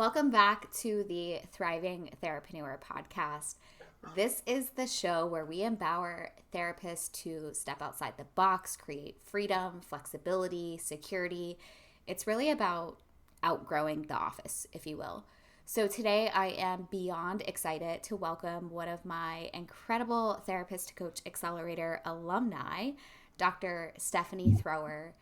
Welcome back to the Thriving Therapreneur podcast. This is the show where we empower therapists to step outside the box, create freedom, flexibility, security. It's really about outgrowing the office, if you will. So today I am beyond excited to welcome one of my incredible Therapist to Coach Accelerator alumni, Dr. Stephanie Thrower.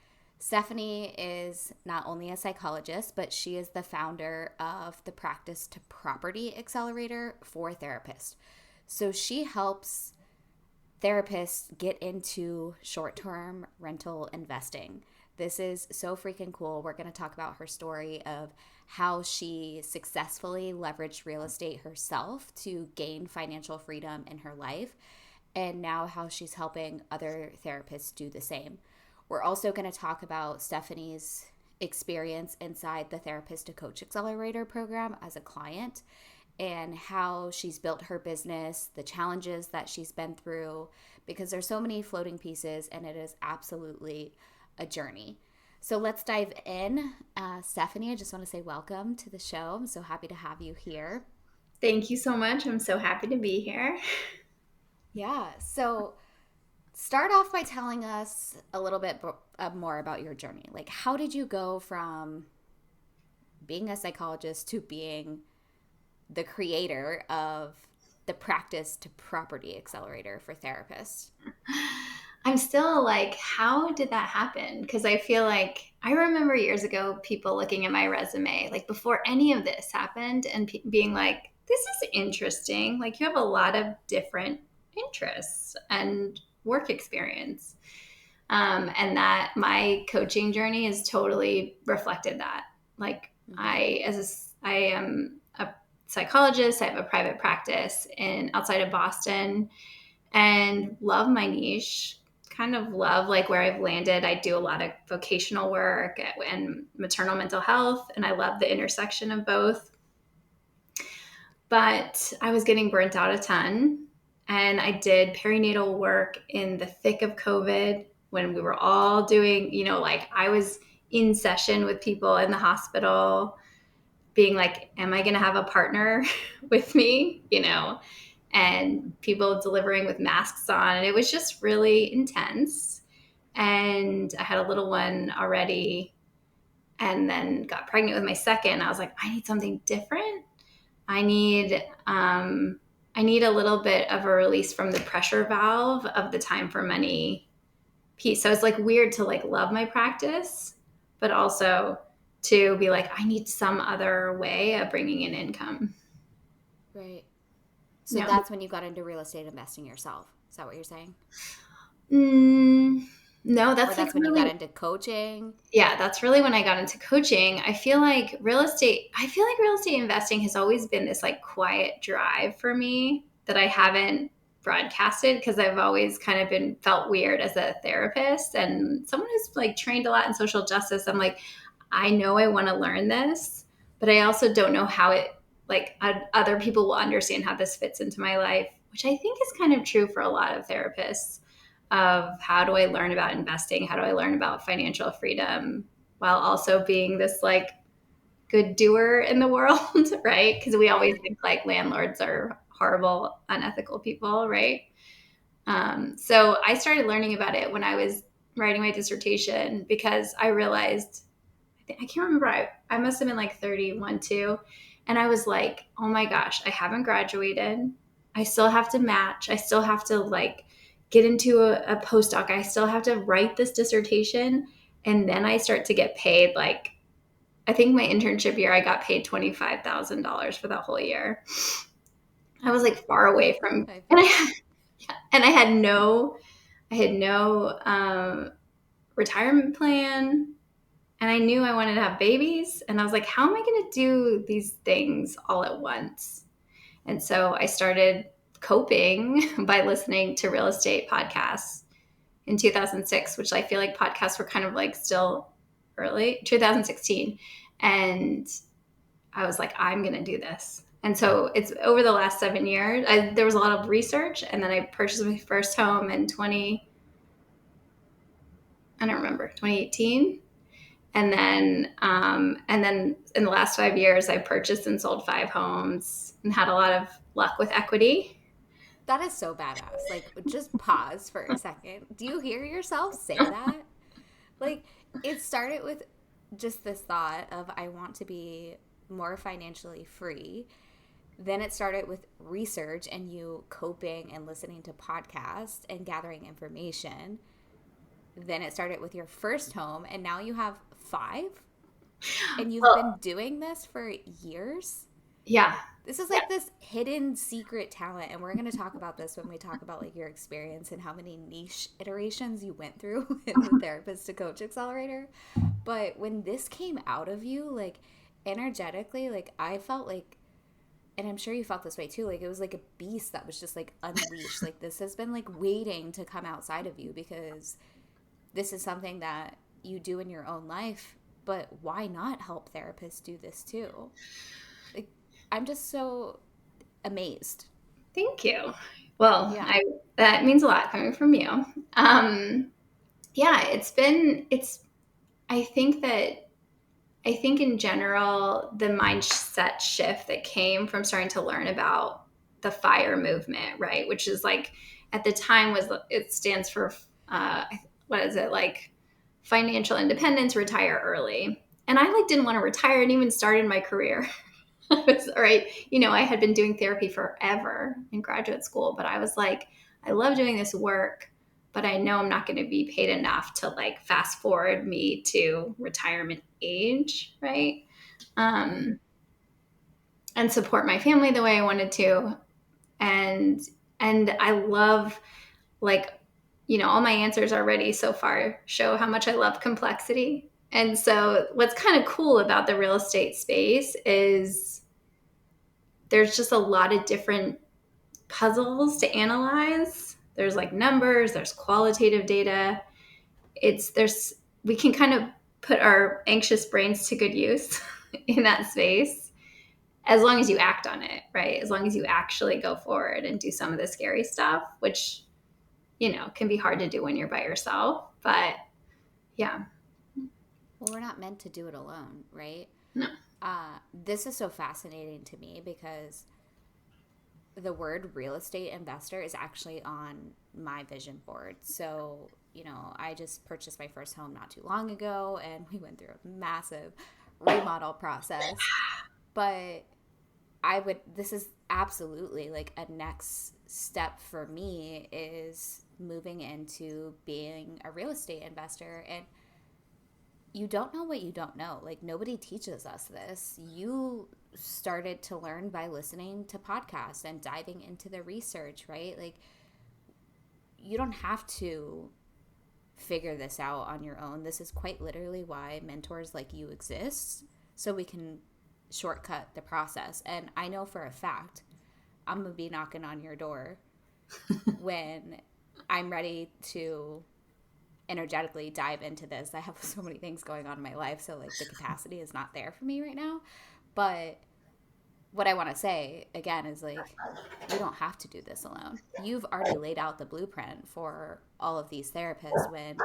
Stephanie is not only a psychologist, but she is the founder of the Practice to Property Accelerator for therapists. So she helps therapists get into short-term rental investing. This is so freaking cool. We're going to talk about her story of how she successfully leveraged real estate herself to gain financial freedom in her life, and now how she's helping other therapists do the same. We're also going to talk about Stephanie's experience inside the Therapist to Coach Accelerator program as a client and how she's built her business, the challenges that she's been through, because there's so many floating pieces and it is absolutely a journey. So let's dive in. Stephanie, I just want to say welcome to the show. I'm so happy to have you here. Thank you so much. I'm so happy to be here. Yeah, so start off by telling us a little bit more about your journey. Like, how did you go from being a psychologist to being the creator of the Practice to Property Accelerator for therapists? I'm still like, how did that happen? Because I feel like I remember years ago people looking at my resume, like before any of this happened, and being like, this is interesting. Like, you have a lot of different interests and work experience. And that my coaching journey has totally reflected that. Like, I am a psychologist. I have a private practice outside of Boston and love my niche, kind of love like where I've landed. I do a lot of vocational work and maternal mental health, and I love the intersection of both. But I was getting burnt out a ton, and I did perinatal work in the thick of COVID when we were all doing, like I was in session with people in the hospital being like, am I going to have a partner with me? And people delivering with masks on. And it was just really intense. And I had a little one already and then got pregnant with my second. I was like, I need something different. I need, I need a little bit of a release from the pressure valve of the time for money piece. So it's like weird to like love my practice, but also to be like, I need some other way of bringing in income. Right. So Yeah. that's when you got into real estate investing yourself. Is that what you're saying? Mm, no, Or that's like that's when you got really, into coaching? yeah, that's really when I got into coaching. I feel like real estate investing has always been this like quiet drive for me that I haven't broadcasted because I've always kind of been felt weird as a therapist and someone who's like trained a lot in social justice. I'm like, I know I want to learn this, but I also don't know how other people will understand how this fits into my life, which I think is kind of true for a lot of therapists of how do I learn about investing? How do I learn about financial freedom while also being this like good doer in the world, right? Because we always Right. think like landlords are horrible, unethical people, right? So I started learning about it when I was writing my dissertation because I realized I can't remember. I must have been like 31 too. And I was like, oh my gosh, I haven't graduated. I still have to match. I still have to like get into a postdoc. I still have to write this dissertation. And then I start to get paid like, I think my internship year, I got paid $25,000 for that whole year. I was like far away from, I and feel I had no retirement plan. And I knew I wanted to have babies. And I was like, how am I going to do these things all at once? And so I started coping by listening to real estate podcasts in 2006, which I feel like podcasts were kind of like still early, 2016. And I was like, I'm going to do this. And so it's over the last 7 years, there was a lot of research. And then I purchased my first home in I don't remember, 2018. And then in the last 5 years, I purchased and sold 5 homes and had a lot of luck with equity. That is so badass. Like, just pause for a second. Do you hear yourself say that? Like, it started with just this thought of, I want to be more financially free. Then it started with research and you coping and listening to podcasts and gathering information. Then it started with your first home, and now you have five, and you've been Well, doing this for years. yeah. This is like this hidden secret talent, and we're going to talk about this when we talk about like your experience and how many niche iterations you went through in the therapist to coach accelerator. But when this came out of you, like energetically, like I felt like, and I'm sure you felt this way too, like it was like a beast that was just like unleashed. Like this has been like waiting to come outside of you, because this is something that you do in your own life, but why not help therapists do this too? Like, I'm just so amazed. Thank you. Well, Yeah. that means a lot coming from you. Yeah, I think that, I think in general, the mindset shift that came from starting to learn about the FIRE movement, right? Which is like, at the time it stands for, uh, what is it? Like financial independence, retire early. And I like didn't want to retire and even started my career. Right. I had been doing therapy forever in graduate school, but I was like, I love doing this work, but I know I'm not going to be paid enough to like fast forward me to retirement age. Right. Mm-hmm. Um, and support my family the way I wanted to. And, and I love, like, all my answers already so far show how much I love complexity. And so what's kind of cool about the real estate space is there's just a lot of different puzzles to analyze. There's like numbers, there's qualitative data. We can kind of put our anxious brains to good use in that space, as long as you act on it, right? As long as you actually go forward and do some of the scary stuff, which, can be hard to do when you're by yourself. But yeah, Well, we're not meant to do it alone, right? no. This is so fascinating to me because the word real estate investor is actually on my vision board. So, I just purchased my first home not too long ago, and we went through a massive remodel process. But this is absolutely like a next step for me, is moving into being a real estate investor. And you don't know what you don't know. Like, nobody teaches us this. You started to learn by listening to podcasts and diving into the research, right? Like, you don't have to figure this out on your own. This is quite literally why mentors like you exist, so we can shortcut the process. And I know for a fact I'm going to be knocking on your door when I'm ready to energetically dive into this. I have so many things going on in my life, so like the capacity is not there for me right now. But what I want to say again is like, you don't have to do this alone. You've already laid out the blueprint for all of these therapists when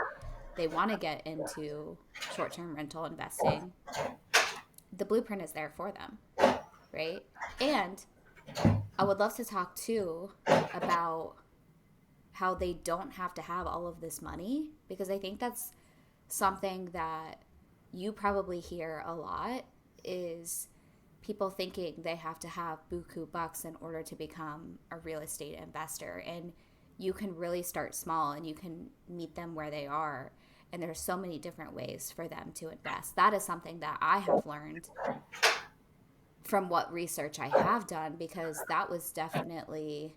they want to get into short-term rental investing. The blueprint is there for them, right? And I would love to talk too about how they don't have to have all of this money, because I think that's something that you probably hear a lot, is people thinking they have to have buku bucks in order to become a real estate investor. And you can really start small and you can meet them where they are. And there's so many different ways for them to invest. That is something that I have learned from what research I have done, because that was definitely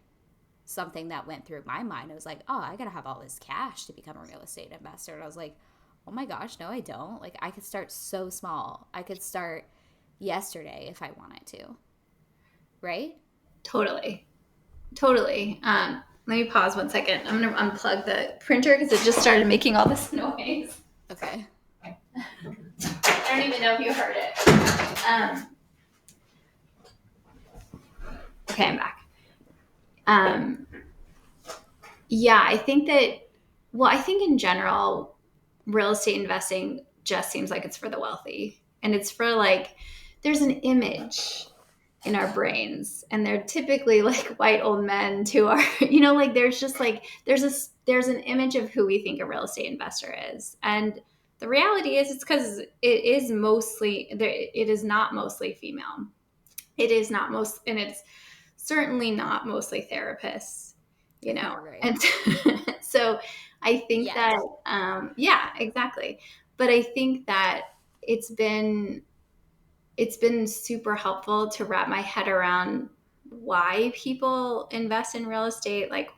something that went through my mind. It was like, oh, I gotta have all this cash to become a real estate investor. And I was like, oh my gosh, no, I don't. Like, I could start so small. I could start yesterday if I wanted to. Right? Totally. Totally. Let me pause 1 second. I'm going to unplug the printer because it just started making all this noise. Okay. I don't even know if you heard it. Okay, I'm back. Yeah, I think in general, real estate investing just seems like it's for the wealthy. And it's for like, there's an image in our brains, and they're typically like white old men who are, like there's just like, there's an image of who we think a real estate investor is. And the reality is it's because it is not mostly female. It is not most, and it's certainly not mostly therapists, Right. And so I think that, yeah, exactly. But I think that it's been super helpful to wrap my head around why people invest in real estate, like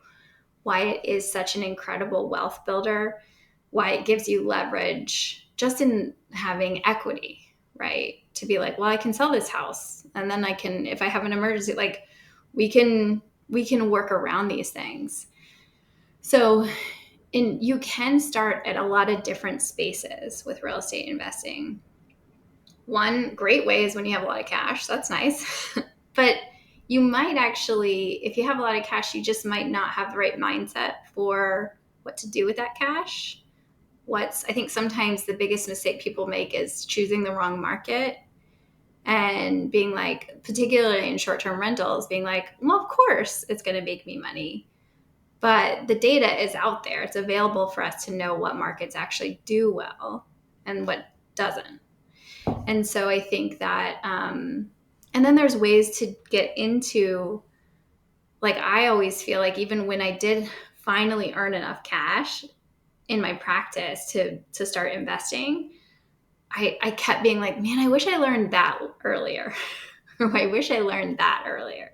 why it is such an incredible wealth builder, why it gives you leverage just in having equity, right? To be like, well, I can sell this house, and then I can, if I have an emergency, like we can work around these things. So, you can start at a lot of different spaces with real estate investing. One great way is when you have a lot of cash. That's nice. But you might actually, if you have a lot of cash, you just might not have the right mindset for what to do with that cash. I think sometimes the biggest mistake people make is choosing the wrong market and being like, particularly in short-term rentals, being like, well, of course it's going to make me money. But the data is out there. It's available for us to know what markets actually do well and what doesn't. And so I think that, and then there's ways to get into, like, I always feel like even when I did finally earn enough cash in my practice to start investing, I kept being like, man, I wish I learned that earlier. Or I wish I learned that earlier,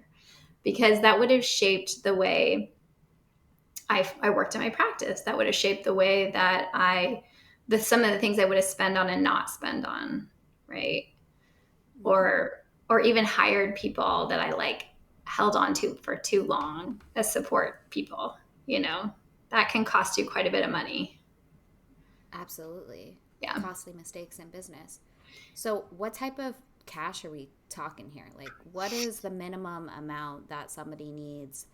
because that would have shaped the way I worked in my practice. That would have shaped the way that some of the things I would have spent on and not spend on, right? Or even hired people that I like held on to for too long as support people, that can cost you quite a bit of money. Absolutely. Yeah. Costly mistakes in business. So, what type of cash are we talking here? Like, what is the minimum amount that somebody needs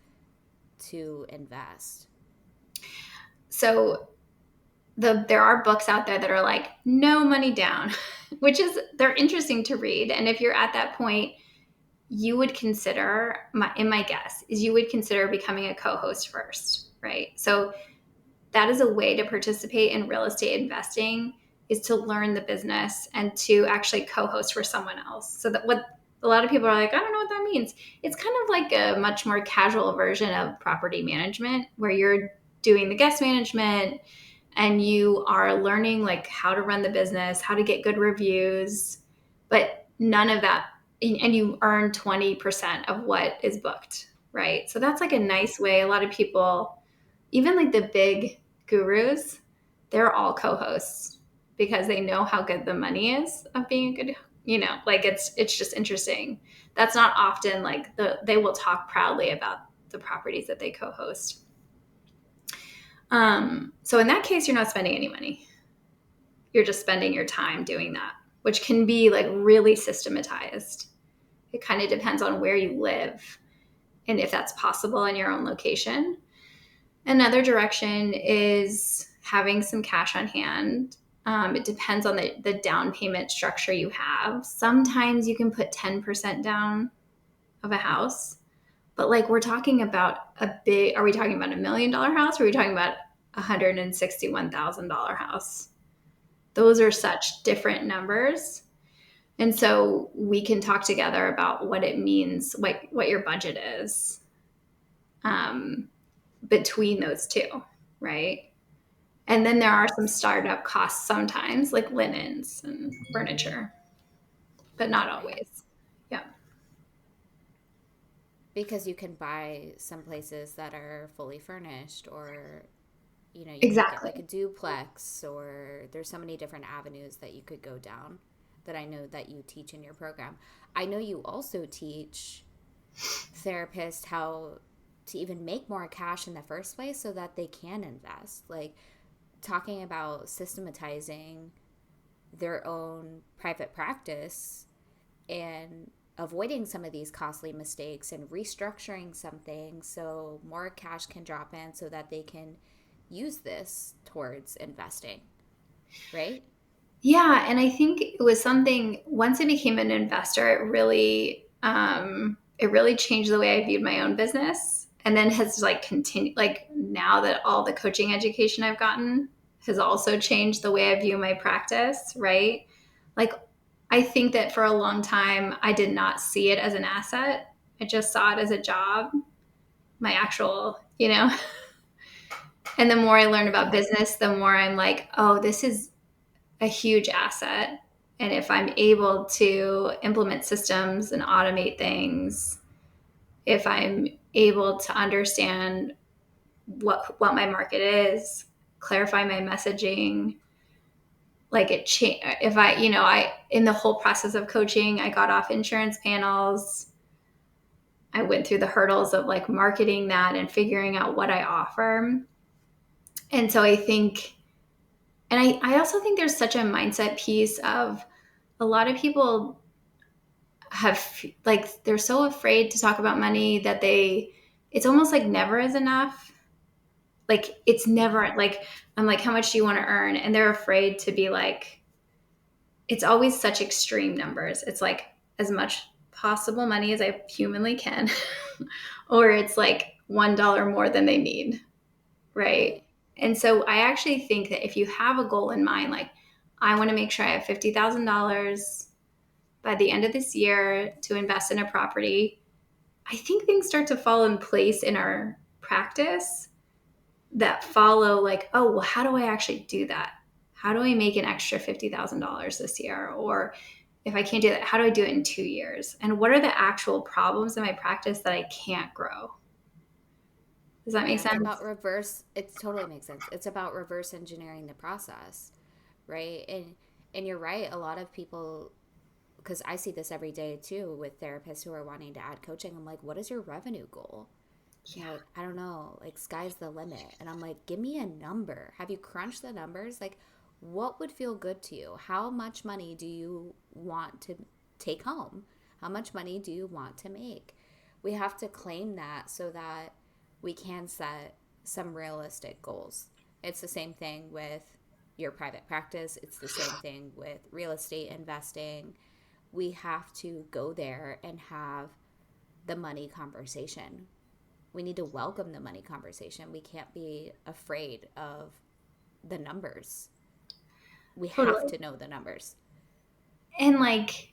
to invest? So, there are books out there that are like no money down, which they're interesting to read. And if you're at that point, you would consider, my guess is you would consider becoming a co-host first, right? So that is a way to participate in real estate investing, is to learn the business and to actually co-host for someone else. So that what a lot of people are like, I don't know what that means. It's kind of like a much more casual version of property management, where you're doing the guest management and you are learning like how to run the business, how to get good reviews, but none of that. And you earn 20% of what is booked, right? So that's like a nice way. A lot of people, even like the big gurus, they're all co-hosts because they know how good the money is of being a good, like it's just interesting. That's not often like they will talk proudly about the properties that they co-host. So in that case, you're not spending any money. You're just spending your time doing that, which can be like really systematized. It kind of depends on where you live and if that's possible in your own location. Another direction is having some cash on hand. It depends on the down payment structure you have. Sometimes you can put 10% down of a house, but like we're talking about are we talking about $1 million house, or are we talking about $161,000 house? Those are such different numbers. And so we can talk together about what it means, what your budget is between those two, right? And then there are some startup costs sometimes, like linens and furniture, but not always. Yeah. Because you can buy some places that are fully furnished, or you can get like a Exactly. duplex, or there's so many different avenues that you could go down that I know that you teach in your program. I know you also teach therapists how to even make more cash in the first place so that they can invest. Like, talking about systematizing their own private practice and avoiding some of these costly mistakes and restructuring some things so more cash can drop in so that they can use this towards investing, right? Yeah, and I think it was something once I became an investor, it really changed the way I viewed my own business, and then has like continued. Like now that all the coaching education I've gotten has also changed the way I view my practice. Right? Like I think that for a long time I did not see it as an asset. I just saw it as a job, my actual, you know. And the more I learn about business, the more I'm like, oh, this is a huge asset. And if I'm able to implement systems and automate things, if I'm able to understand what my market is, clarify my messaging, like it change if I, I in the whole process of coaching, I got off insurance panels. I went through the hurdles of like marketing that and figuring out what I offer. And so I think, and I also think there's such a mindset piece of a lot of people have like they're so afraid to talk about money that it's almost like never is enough. Like it's never like I'm like, how much do you want to earn? And they're afraid to be like, it's always such extreme numbers. It's like as much possible money as I humanly can, or it's like $1 more than they need. Right. Right. And so I actually think that if you have a goal in mind, like I want to make sure I have $50,000 by the end of this year to invest in a property, I think things start to fall in place in our practice that follow like, oh, well, how do I actually do that? How do I make an extra $50,000 this year? Or if I can't do that, how do I do it in 2 years? And what are the actual problems in my practice that I can't grow? Does that make Yeah, it's sense? about reverse. It totally makes sense. It's about reverse engineering the process, right? And you're right. A lot of people, because I see this every day too with therapists who are wanting to add coaching. I'm like, what is your revenue goal? And Yeah. they're like, I don't know. Like, sky's the limit. And I'm like, give me a number. Have you crunched the numbers? Like, what would feel good to you? How much money do you want to take home? How much money do you want to make? We have to claim that so that we can set some realistic goals. It's the same thing with your private practice, it's the same thing with real estate investing. We have to go there and have the money conversation. We need to welcome the money conversation. We can't be afraid of the numbers. We have Totally. to know the numbers. And like,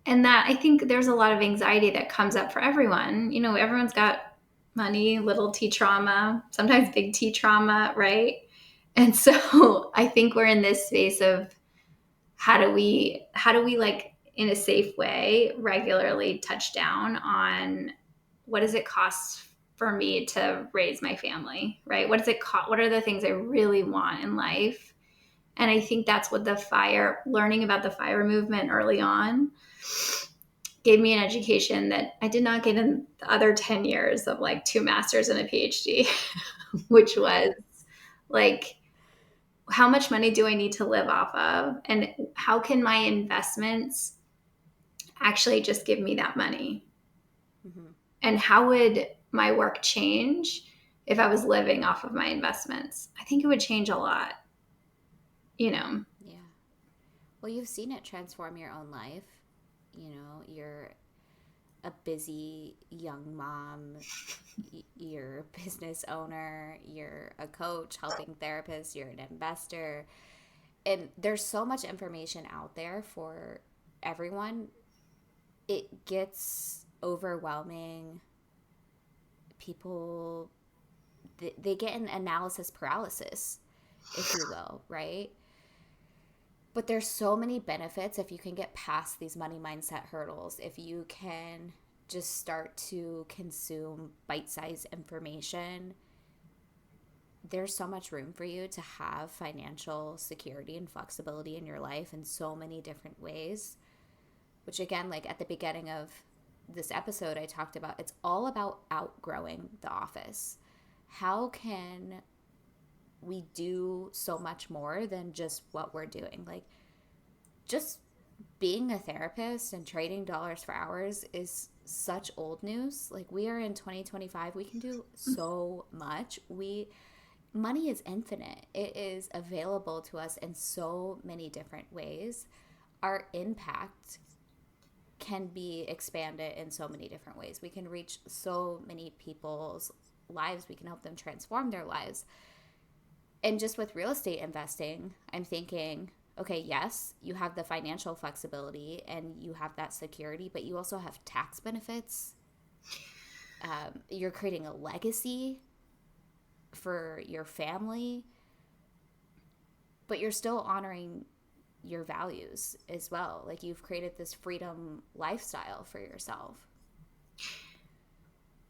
and that I think there's a lot of anxiety that comes up for everyone. Everyone's got money, little T trauma, sometimes big T trauma, right? And so I think we're in this space of how do we like in a safe way regularly touch down on what does it cost for me to raise my family, right? What does it cost? What are the things I really want in life? And I think that's what learning about the FIRE movement early on gave me an education that I did not get in the other 10 years of like 2 masters and a PhD, which was like, how much money do I need to live off of? And how can my investments actually just give me that money? Mm-hmm. And how would my work change if I was living off of my investments? I think it would change a lot, you know. Yeah. Well, you've seen it transform your own life. You're a busy young mom, you're a business owner, you're a coach, helping therapists, you're an investor. And there's so much information out there for everyone. It gets overwhelming. People, they get an analysis paralysis, if you will, right? But there's so many benefits if you can get past these money mindset hurdles, if you can just start to consume bite-sized information. There's so much room for you to have financial security and flexibility in your life in so many different ways, which again, like at the beginning of this episode, I talked about it's all about outgrowing the office. How can we do so much more than just what we're doing? Like, just being a therapist and trading dollars for hours is such old news. Like, we are in 2025. We can do so much. money is infinite. It is available to us in so many different ways. Our impact can be expanded in so many different ways. We can reach so many people's lives. We can help them transform their lives. And just with real estate investing, I'm thinking, okay, yes, you have the financial flexibility and you have that security, but you also have tax benefits. You're creating a legacy for your family, but you're still honoring your values as well. Like you've created this freedom lifestyle for yourself.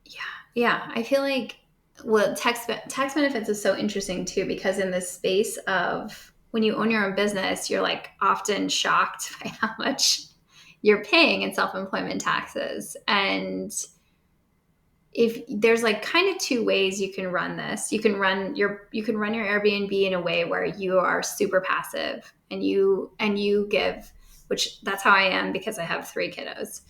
Yeah. Yeah. I feel like, well, tax benefits is so interesting too, because in this space of when you own your own business, you're like often shocked by how much you're paying in self-employment taxes. And if there's like kind of two ways you can run this, you can run your Airbnb in a way where you are super passive and you give, which that's how I am because I have 3 kiddos,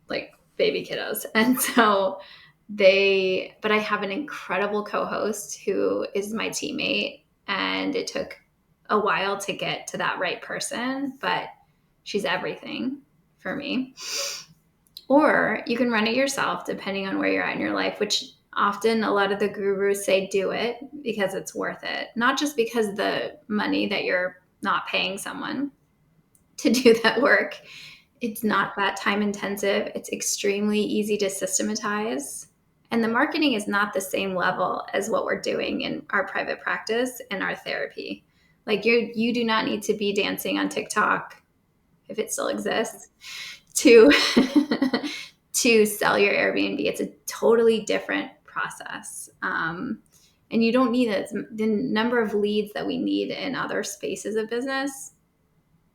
like baby kiddos. And so but I have an incredible co-host who is my teammate, and it took a while to get to that right person, but she's everything for me. Or you can run it yourself depending on where you're at in your life, which often a lot of the gurus say do it because it's worth it. Not just because the money that you're not paying someone to do that work, it's not that time intensive. It's extremely easy to systematize. And the marketing is not the same level as what we're doing in our private practice and our therapy. Like you do not need to be dancing on TikTok, if it still exists, to to sell your Airbnb. It's a totally different process. And you don't need it. The number of leads that we need in other spaces of business,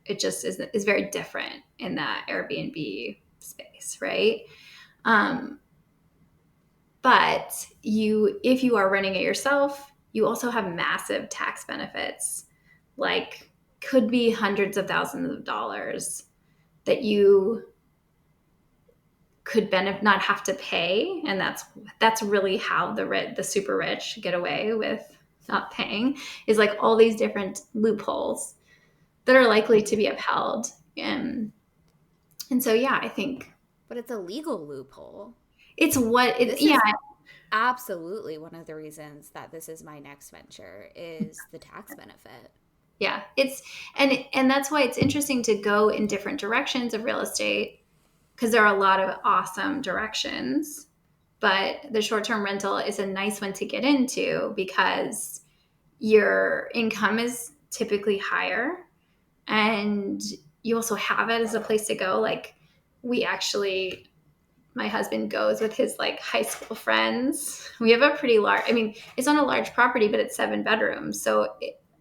it just is very different in that Airbnb space, right? But if you are running it yourself, you also have massive tax benefits, like could be hundreds of thousands of dollars that you could not have to pay, and that's really how the super rich get away with not paying, is like all these different loopholes that are likely to be upheld. And so, yeah, I think. But it's a legal loophole. It's what it, This yeah. is absolutely one of the reasons that this is my next venture is the tax benefit. Yeah, and that's why it's interesting to go in different directions of real estate, because there are a lot of awesome directions, but the short-term rental is a nice one to get into because your income is typically higher, and you also have it as a place to go. Like my husband goes with his like high school friends. We have a pretty large, I mean, it's on a large property, but it's 7 bedrooms. So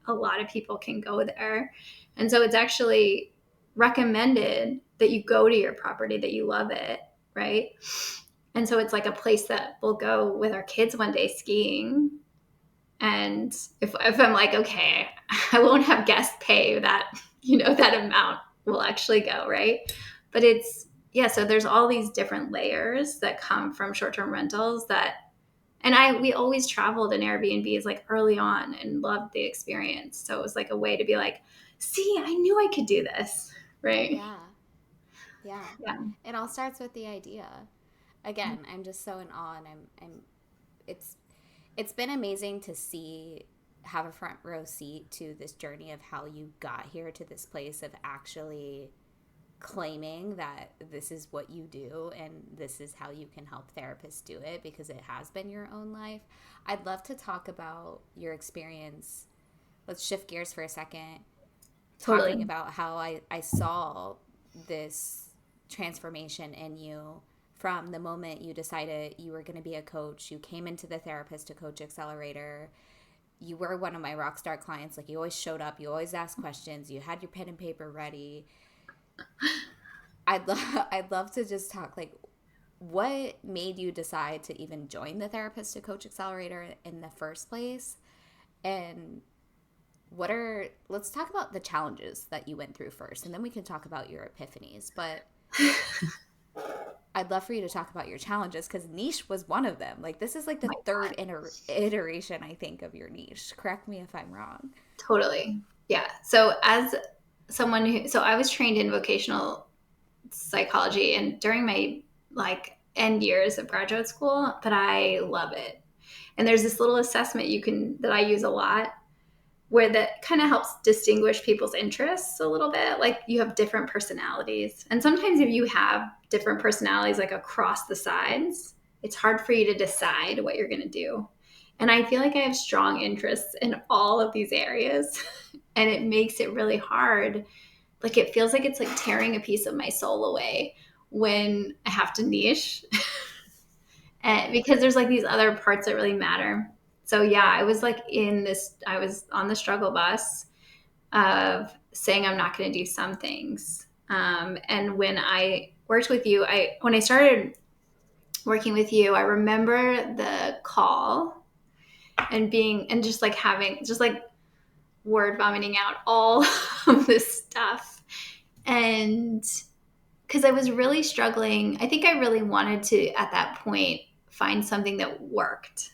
a lot of people can go there. And so it's actually recommended that you go to your property, that you love it. Right. And so it's like a place that we'll go with our kids one day skiing. And if I'm like, okay, I won't have guests pay that, that amount, we'll actually go. Right. But so there's all these different layers that come from short-term rentals we always traveled in Airbnbs like early on and loved the experience. So it was like a way to be like, see, I knew I could do this. Right. Yeah. Yeah. Yeah. It all starts with the idea. Again, I'm just so in awe, and it's been amazing to have a front row seat to this journey of how you got here to this place of actually claiming that this is what you do and this is how you can help therapists do it, because it has been your own life. I'd love to talk about your experience. Let's shift gears for a second. Totally. Talking about how I saw this transformation in you from the moment you decided you were going to be a coach. You came into the therapist to Coach Accelerator. You were one of my rock star clients. Like, you always showed up. You always asked questions. You had your pen and paper ready. I'd love to just talk, like, what made you decide to even join the therapist to Coach Accelerator in the first place? And let's talk about the challenges that you went through first, and then we can talk about your epiphanies. But I'd love for you to talk about your challenges because niche was one of them. Like, this is like Oh the my third God. iteration, I think, of your niche. Correct me if I'm wrong. Totally. Yeah. So as someone who, so I was trained in vocational psychology and during my like end years of graduate school, but I love it. And there's this little assessment that I use a lot where that kind of helps distinguish people's interests a little bit. Like you have different personalities. And sometimes if you have different personalities like across the sides, it's hard for you to decide what you're going to do. And I feel like I have strong interests in all of these areas. And it makes it really hard. Like it feels like it's like tearing a piece of my soul away when I have to niche. And because there's like these other parts that really matter. So yeah, I was on the struggle bus of saying I'm not going to do some things. And when I worked with you, when I started working with you, I remember the call and just like having just like word vomiting out all of this stuff. And because I was really struggling, I think I really wanted to at that point find something that worked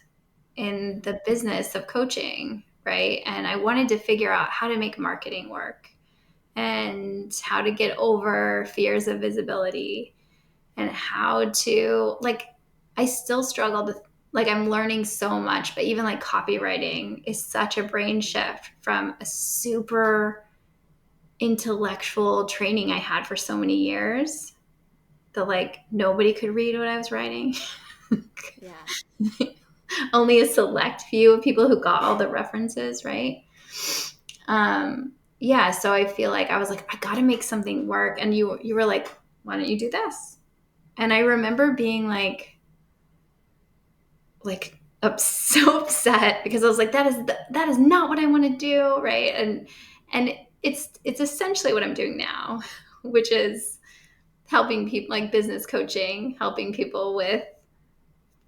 in the business of coaching, right? And I wanted to figure out how to make marketing work and how to get over fears of visibility and how to like I still struggled with like I'm learning so much, but even like copywriting is such a brain shift from a super intellectual training I had for so many years that like nobody could read what I was writing. Yeah. Only a select few of people who got all the references, right? Yeah, so I feel like I was like, I got to make something work, and you were like, why don't you do this? And I remember being so upset because I was like, that is not what I want to do, right? And it's essentially what I'm doing now, which is helping people like business coaching, helping people with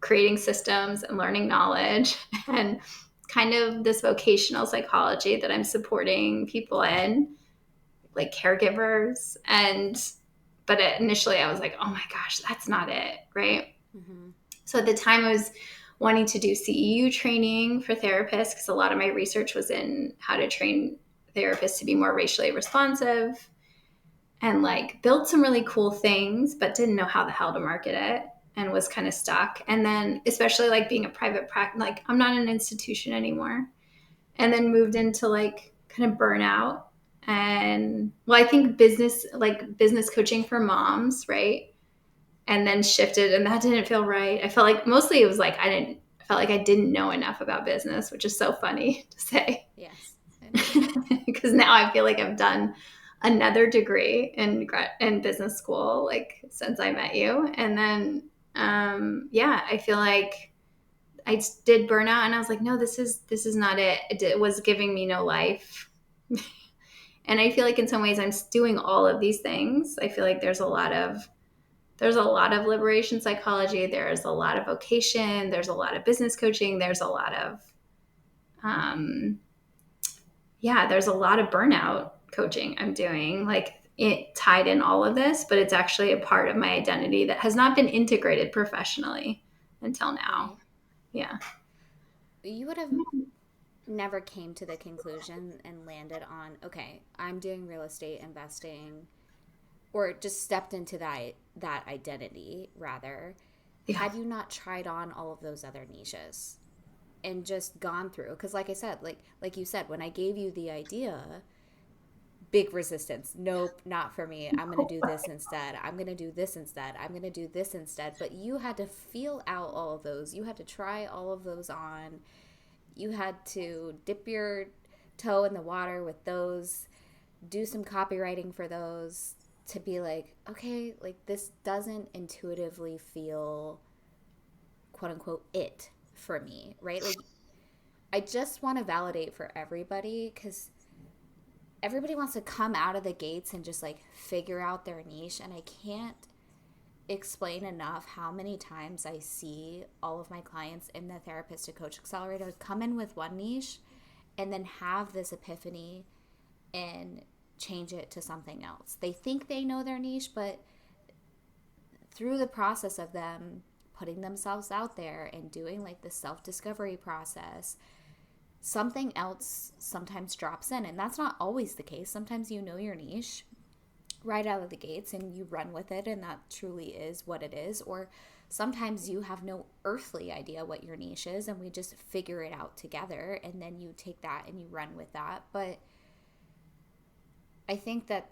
creating systems and learning knowledge and kind of this vocational psychology that I'm supporting people in, like caregivers. But initially I was like, oh my gosh, that's not it, right? Mm-hmm. So at the time I was wanting to do CEU training for therapists because a lot of my research was in how to train therapists to be more racially responsive and like built some really cool things, but didn't know how the hell to market it and was kind of stuck. And then especially like being a private practice, like I'm not an institution anymore. And then moved into like kind of burnout and well, I think business coaching for moms, right? And then shifted and that didn't feel right. I felt like mostly it was like I felt like I didn't know enough about business, which is so funny to say. Yes, I know. Because now I feel like I've done another degree in business school like since I met you. And then yeah, I feel like I did burnout and I was like, no, this is not it. It was giving me no life. And I feel like in some ways I'm doing all of these things. I feel like there's a lot of liberation psychology. There's a lot of vocation. There's a lot of business coaching. There's a lot of, there's a lot of burnout coaching I'm doing. Like it tied in all of this, but it's actually a part of my identity that has not been integrated professionally until now. Right. Yeah. You would have never came to the conclusion and landed on, okay, I'm doing real estate investing, or just stepped into that identity rather, Yeah. had you not tried on all of those other niches and just gone through. Because like I said, like you said, when I gave you the idea, big resistance. Nope, not for me. I'm going to do this instead. I'm going to do this instead. I'm going to do this instead. But you had to feel out all of those. You had to try all of those on. You had to dip your toe in the water with those, do some copywriting for those to be like, okay, like this doesn't intuitively feel quote unquote it for me, right? Like I just want to validate for everybody because everybody wants to come out of the gates and just like figure out their niche. And I can't explain enough how many times I see all of my clients in the therapist to coach accelerator come in with one niche and then have this epiphany and change it to something else. They think they know their niche, but through the process of them putting themselves out there and doing like the self-discovery process, something else sometimes drops in. And that's not always the case. Sometimes you know your niche right out of the gates and you run with it, and that truly is what it is. Or sometimes you have no earthly idea what your niche is and we just figure it out together, and then you take that and you run with that. But I think that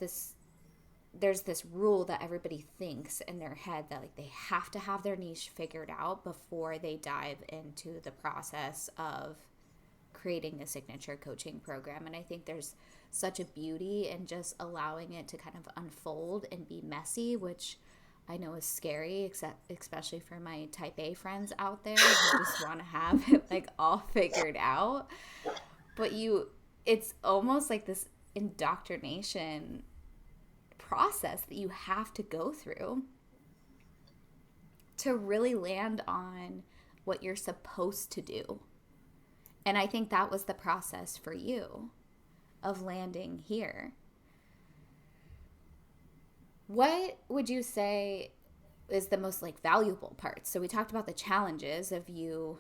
there's this rule that everybody thinks in their head that like they have to have their niche figured out before they dive into the process of creating a signature coaching program. And I think there's such a beauty in just allowing it to kind of unfold and be messy, which I know is scary, especially for my type A friends out there who just want to have it like all figured out. But it's almost like this indoctrination process that you have to go through to really land on what you're supposed to do. And I think that was the process for you of landing here. What would you say is the most like valuable part? So we talked about the challenges of you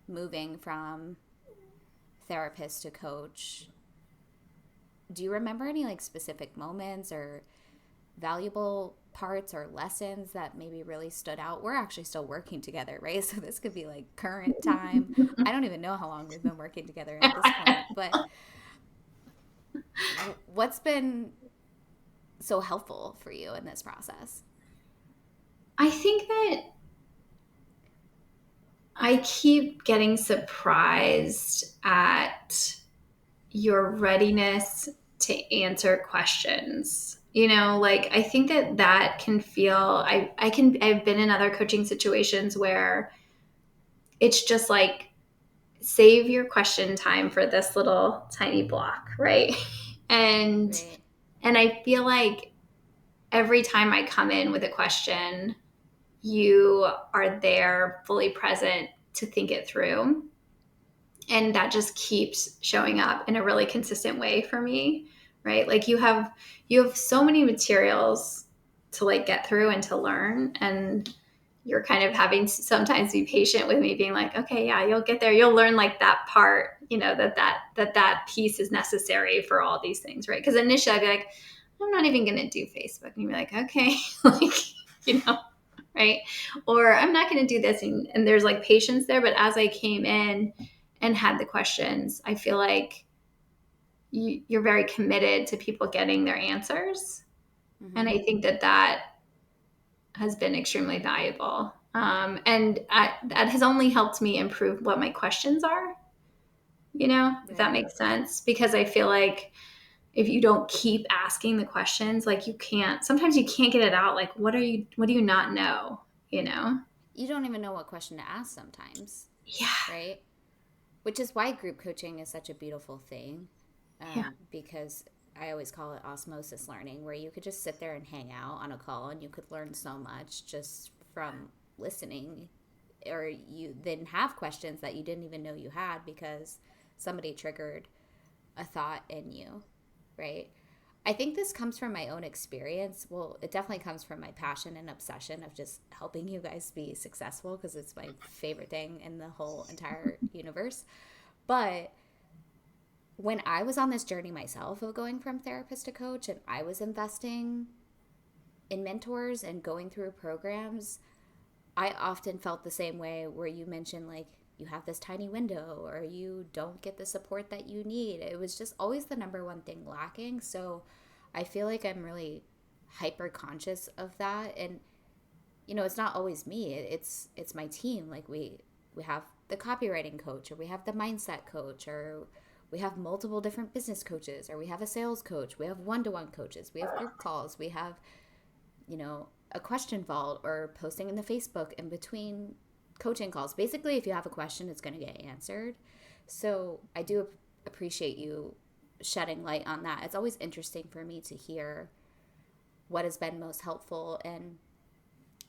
moving from therapist to coach. Do you remember any like specific moments or valuable parts or lessons that maybe really stood out? We're actually still working together, right? So this could be like current time. I don't even know how long we've been working together at this point, but what's been so helpful for you in this process? I think that I keep getting surprised at your readiness to answer questions. Like I think that can feel, I've been in other coaching situations where it's just like, save your question time for this little tiny block, right? And Right. and I feel like every time I come in with a question, you are there fully present to think it through. And that just keeps showing up in a really consistent way for me, right? Like you have so many materials to like get through and to learn, and you're kind of having to sometimes be patient with me, being like, okay, yeah, you'll get there, you'll learn like that part, that piece is necessary for all these things, right? Because initially I'd be like, I'm not even gonna do Facebook, and you'd be like, okay, like, right? Or I'm not going to do this. And there's like patience there. But as I came in and had the questions, I feel like you're very committed to people getting their answers. Mm-hmm. And I think that has been extremely valuable. That has only helped me improve what my questions are, if that Right. makes sense. Because I feel like if you don't keep asking the questions, like sometimes you can't get it out. Like, what do you not know? You don't even know what question to ask sometimes, Yeah. right? Which is why group coaching is such a beautiful thing, Yeah. because I always call it osmosis learning, where you could just sit there and hang out on a call and you could learn so much just from listening, or you then have questions that you didn't even know you had because somebody triggered a thought in you, right? I think this comes from my own experience. Well, it definitely comes from my passion and obsession of just helping you guys be successful, because it's my favorite thing in the whole entire universe. But when I was on this journey myself of going from therapist to coach, and I was investing in mentors and going through programs, I often felt the same way, where you mentioned like you have this tiny window or you don't get the support that you need. It was just always the number one thing lacking. So I feel like I'm really hyper conscious of that. And it's not always me. It's my team. Like we have the copywriting coach, or we have the mindset coach, or we have multiple different business coaches, or we have a sales coach, we have one-to-one coaches, we have group calls, we have a question vault or posting in the Facebook in between coaching calls. Basically, if you have a question, it's going to get answered. So I do appreciate you shedding light on that. It's always interesting for me to hear what has been most helpful. And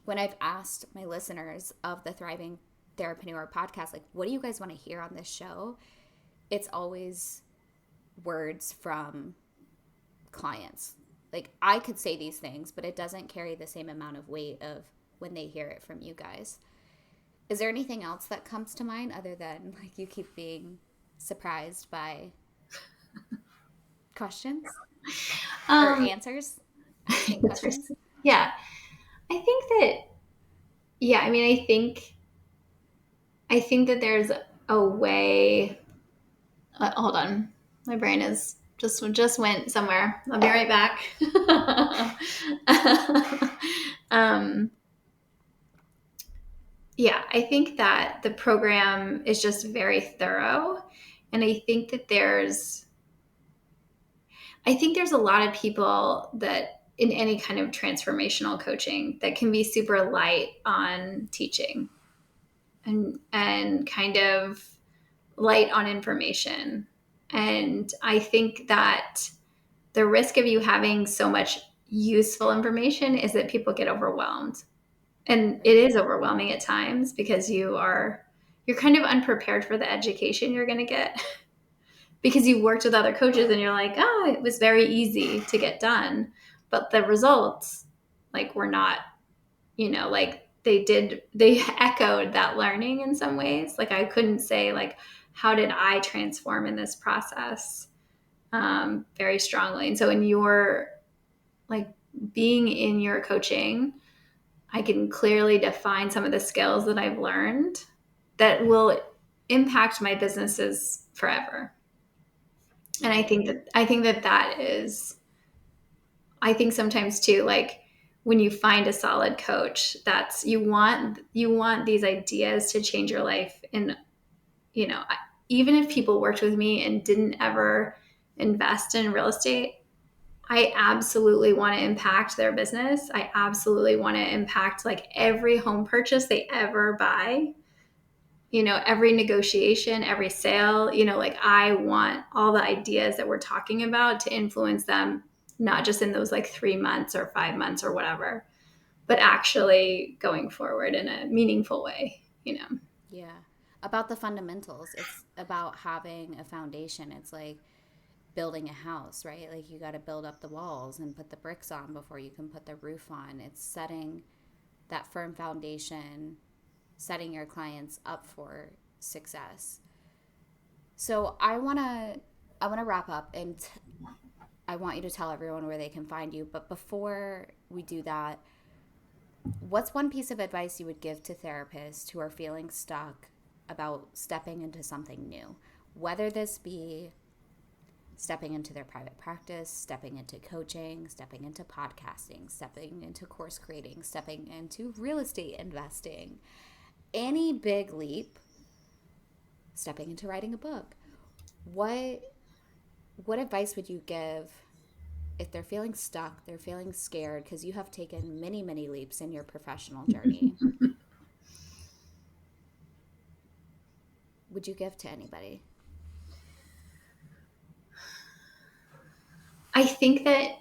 when I've asked my listeners of the Thriving Therapreneur podcast, like, what do you guys want to hear on this show? It's always words from clients, like I could say these things, but it doesn't carry the same amount of weight of when they hear it from you guys. Is there anything else that comes to mind other than like you keep being surprised by questions or Um, answers? Asking questions? yeah, I think that, yeah, I mean, I think that there's a way. Hold on, my brain is just went somewhere. I'll be right back. um, yeah, I think that the program is just very thorough, and I think there's a lot of people that in any kind of transformational coaching that can be super light on teaching and kind of light on information. And I think that the risk of you having so much useful information is that people get overwhelmed. And it is overwhelming at times because you're kind of unprepared for the education you're going to get because you worked with other coaches and you're like, oh, it was very easy to get done. But the results, like, were not, like they echoed that learning in some ways. Like, I couldn't say, like, how did I transform in this process very strongly. And so in your, like, being in your coaching, I can clearly define some of the skills that I've learned that will impact my businesses forever. And I think that is, I think sometimes too, like, when you find a solid coach, that's you want these ideas to change your life. And even if people worked with me and didn't ever invest in real estate, I absolutely want to impact their business. I absolutely want to impact, like, every home purchase they ever buy, every negotiation, every sale, like, I want all the ideas that we're talking about to influence them, not just in those, like, 3 months or 5 months or whatever, but actually going forward in a meaningful way. Yeah. About the fundamentals. It's about having a foundation. It's like building a house, right? Like you got to build up the walls and put the bricks on before you can put the roof on. It's setting that firm foundation, setting your clients up for success. So I want to wrap up and I want you to tell everyone where they can find you, but before we do that, what's one piece of advice you would give to therapists who are feeling stuck about stepping into something new? Whether this be stepping into their private practice, stepping into coaching, stepping into podcasting, stepping into course creating, stepping into real estate investing, any big leap, stepping into writing a book. What what advice would you give if they're feeling stuck, they're feeling scared because you have taken many, many leaps in your professional journey? Would you give to anybody? I think that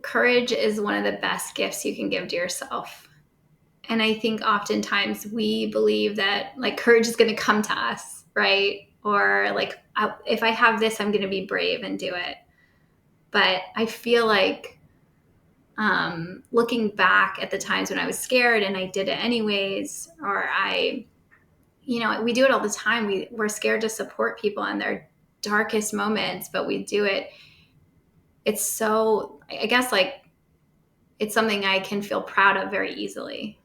courage is one of the best gifts you can give to yourself. And I think oftentimes we believe that, like, courage is going to come to us, right? Or, like, if I have this, I'm going to be brave and do it. But I feel like looking back at the times when I was scared and I did it anyways, or we do it all the time. We're scared to support people in their darkest moments, but we do it. It's so, I guess, like, it's something I can feel proud of very easily.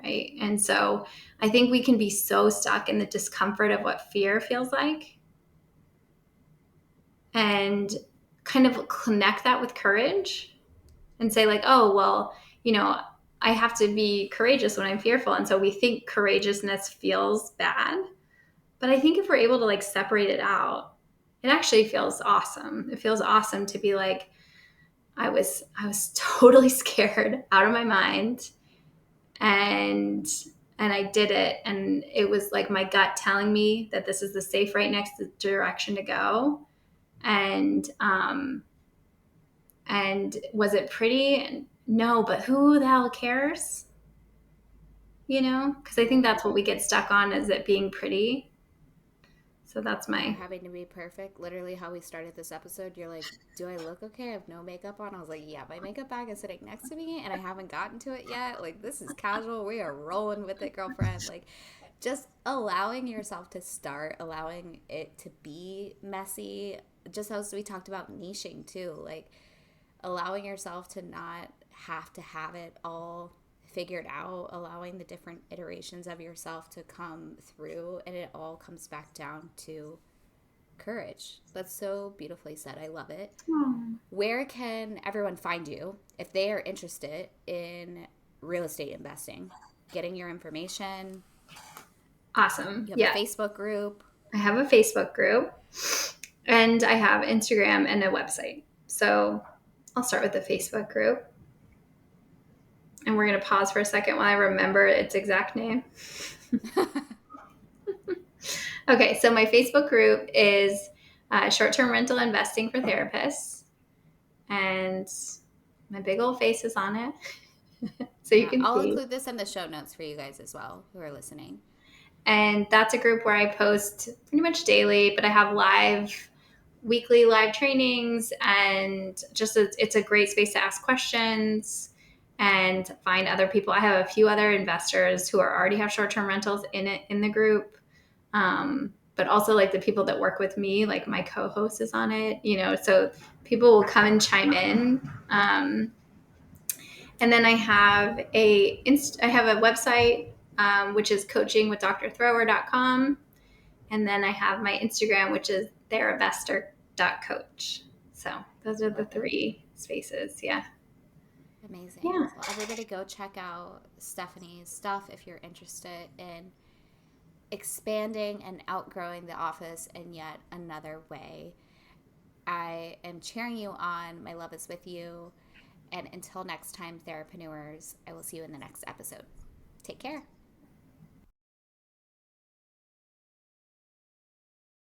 Right. And so I think we can be so stuck in the discomfort of what fear feels like and kind of connect that with courage and say, like, oh, well, I have to be courageous when I'm fearful. And so we think courageousness feels bad. But I think if we're able to, like, separate it out, it actually feels awesome. It feels awesome to be like, I was totally scared out of my mind, and I did it, and it was like my gut telling me that this is the safe, right next direction to go. And was it pretty? No, but who the hell cares? Because I think that's what we get stuck on, is it being pretty. So that's Never my, having to be perfect. Literally, how we started this episode, you're like, do I look okay? I have no makeup on. I was like, yeah, my makeup bag is sitting next to me and I haven't gotten to it yet. Like, this is casual. We are rolling with it, girlfriend. Like, just allowing yourself to start, allowing it to be messy. Just as we talked about niching too, like allowing yourself to not have to have it all figured out, allowing the different iterations of yourself to come through, and it all comes back down to courage. That's so beautifully said. I love it. oh, Where can everyone find you if they are interested in real estate investing? Getting your information. awesome. You have a Yeah. Facebook group. I have a Facebook group and I have Instagram and a website. So I'll start with the Facebook group. And we're going to pause for a second while I remember its exact name. Okay, so my Facebook group is Short-Term Rental Investing for Therapists. And my big old face is on it. So you Yeah, can I'll see. include this in the show notes for you guys as well who are listening. And that's a group where I post pretty much daily, but I have weekly live trainings, and it's a great space to ask questions and find other people. I have a few other investors who already have short-term rentals in the group, but also like the people that work with me, like my co-host is on it, so people will come and chime in. And then I have a website, which is coachingwithdrthrower.com. And then I have my Instagram, which is therabester.coach. So those are the Love it. three spaces. Yeah. Amazing. Yeah. Well, everybody go check out Stephanie's stuff if you're interested in expanding and outgrowing the office in yet another way. I am cheering you on. My love is with you. And until next time, Therapreneurs, I will see you in the next episode. Take care.